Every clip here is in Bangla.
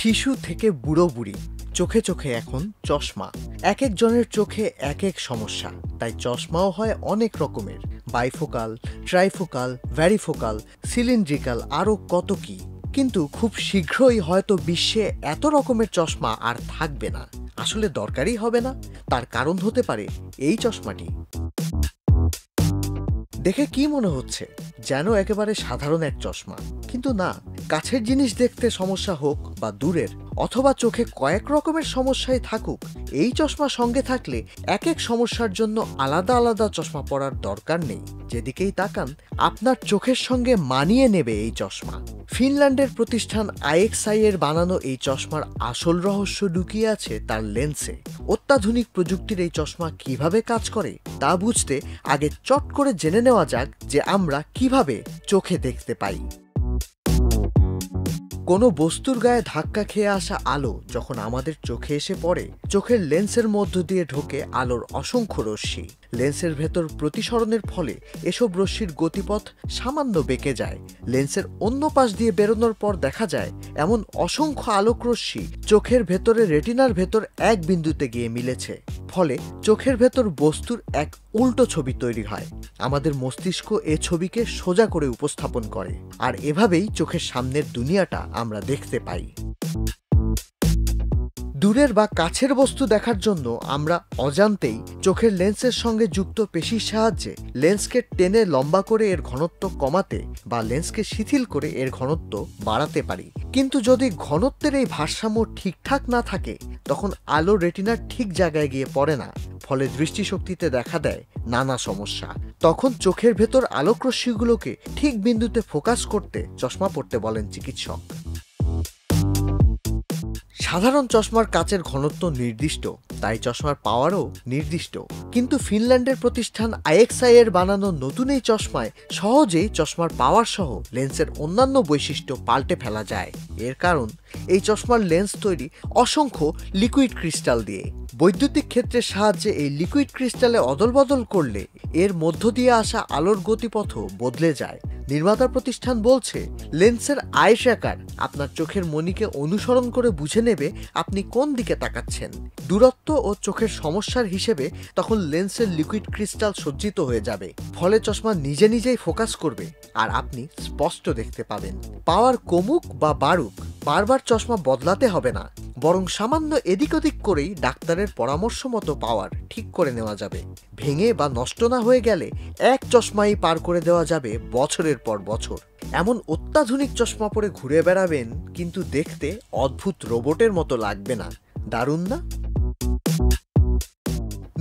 শিশু থেকে বুড়ো বুড়ি চোখে চোখে এখন চশমা। এক একজনের চোখে এক এক সমস্যা, তাই চশমাও হয় অনেক রকমের। বাইফোকাল, ট্রাইফোকাল, ভ্যারিফোকাল, সিলিন্ড্রিক্যাল, আরও কত কি। কিন্তু খুব শীঘ্রই হয়তো বিশ্বে এত রকমের চশমা আর থাকবে না, আসলে দরকারই হবে না। তার কারণ হতে পারে এই চশমাটি। দেখে কি মনে হচ্ছে যেন একেবারে সাধারণ এক চশমা, কিন্তু না। কাছের জিনিস দেখতে সমস্যা হোক বা দূরের, অথবা চোখে কয়েক রকমের সমস্যাই থাকুক, এই চশমা সঙ্গে থাকলে এক এক সমস্যার জন্য আলাদা আলাদা চশমা পরার দরকার নেই। যেদিকেই তাকান আপনার চোখের সঙ্গে মানিয়ে নেবে এই চশমা। ফিনল্যান্ডের প্রতিষ্ঠান আইএক্সআই এর বানানো এই চশমার আসল রহস্য লুকিয়ে আছে তার লেন্সে। অত্যাধুনিক প্রযুক্তির এই চশমা কিভাবে কাজ করে তা বুঝতে আগে চট করে জেনে নেওয়া যাক যে আমরা কিভাবে চোখে দেখতে পাই। কোনো বস্তুর গায়ে ধাক্কা খেয়ে আসা আলো যখন আমাদের চোখে এসে পড়ে, চোখের লেন্সের মধ্য দিয়ে ঢোকে আলোর অসংখ্য রশ্মি। লেন্সের ভেতর প্রতিসরণের ফলে এসব রশ্মির গতিপথ সামান্য বেঁকে যায়। লেন্সের অন্য পাশ দিয়ে বেরোনোর পর দেখা যায় এমন অসংখ্য আলোক রশ্মি চোখের ভেতরে রেটিনার ভেতর এক বিন্দুতে গিয়ে মিলেছে। ফলে চোখের ভেতর বস্তুর এক উল্টো ছবি তৈরি হয়। আমাদের মস্তিষ্ক এ ছবিকে সোজা করে উপস্থাপন করে, আর এভাবেই চোখের সামনের দুনিয়াটা আমরা দেখতে পাই। দূরের বা কাছের বস্তু দেখার জন্য আমরা অজান্তেই চোখের লেন্সের সঙ্গে যুক্ত পেশির সাহায্যে লেন্সকে টেনে লম্বা করে এর ঘনত্ব কমাতে বা লেন্সকে শিথিল করে এর ঘনত্ব বাড়াতে পারি। কিন্তু যদি ঘনত্বের এই ভারসাম্য ঠিকঠাক না থাকে, তখন আলো রেটিনার ঠিক জায়গায় গিয়ে পড়ে না। ফলে দৃষ্টিশক্তিতে দেখা দেয় নানা সমস্যা। তখন চোখের ভেতর আলোকরশ্মিগুলোকে ঠিক বিন্দুতে ফোকাস করতে চশমা পরতে বলেন চিকিৎসক। সাধারণ চশমার কাচের ঘনত্ব নির্দিষ্ট, তাই চশমার পাওয়ারও নির্দিষ্ট। কিন্তু ফিনল্যান্ডের প্রতিষ্ঠান আইএক্সআই এর বানানো নতুন এই চশমায় সহজেই চশমার পাওয়ার সহ লেন্সের অন্যান্য বৈশিষ্ট্য পাল্টে ফেলা যায়। এর কারণ এই চশমার লেন্স তৈরি অসংখ্য লিকুইড ক্রিস্টাল দিয়ে। বৈদ্যুতিক ক্ষেত্রের সাহায্যে এই লিকুইড ক্রিস্টালে অদলবদল করলে এর মধ্য দিয়ে আসা আলোর গতিপথও বদলে যায়। নির্মাতা প্রতিষ্ঠান বলছে, লেন্সের আই ট্র্যাকার আপনার চোখের মণিকে অনুসরণ করে বুঝে নেবে আপনি কোন দিকে তাকাচ্ছেন। দূরত্ব ও চোখের সমস্যার হিসেবে তখন লেন্সের লিকুইড ক্রিস্টাল সজ্জিত হয়ে যাবে। ফলে চশমা নিজে নিজেই ফোকাস করবে আর আপনি স্পষ্ট দেখতে পাবেন। পাওয়ার কমুক বা বাড়ুক, বারবার চশমা বদলাতে হবে না, বরং সামান্য এদিক ওদিক করেই ডাক্তারের পরামর্শ মতো পাওয়ার ঠিক করে নেওয়া যাবে। ভেঙে বা নষ্ট না হয়ে গেলে এক চশমাই পার করে দেওয়া যাবে বছরের পর বছর। এমন অত্যাধুনিক চশমা পরে ঘুরে বেড়াবেন, কিন্তু দেখতে অদ্ভুত রোবটের মতো লাগবে না। দারুণ না?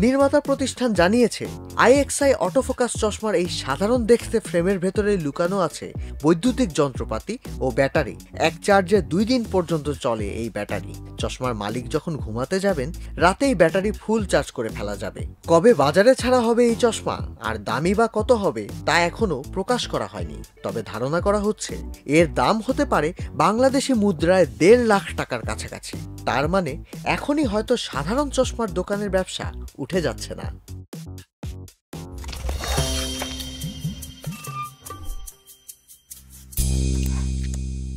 নির্মাতা প্রতিষ্ঠান জানিয়েছে, আইএক্সআই অটোফোকাস চশমার এই সাধারণ দেখতে ফ্রেমের ভেতরে লুকানো আছে বৈদ্যুতিক যন্ত্রপাতি ও ব্যাটারি। এক চার্জে 2 দিন পর্যন্ত চলে এই ব্যাটারি। চশমার মালিক যখন ঘুমাতে যাবেন, রাতেই ব্যাটারি ফুল চার্জ করে ফেলা যাবে। কবে বাজারে ছাড়া হবে এই চশমা আর দামই বা কত হবে তা এখনো প্রকাশ করা হয়নি। তবে ধারণা করা হচ্ছে এর দাম হতে পারে বাংলাদেশি মুদ্রায় 1.5 লাখ টাকার কাছাকাছি। তার মানে এখনই হয়তো সাধারণ চশমার দোকানের ব্যবসা উঠে যাচ্ছে না।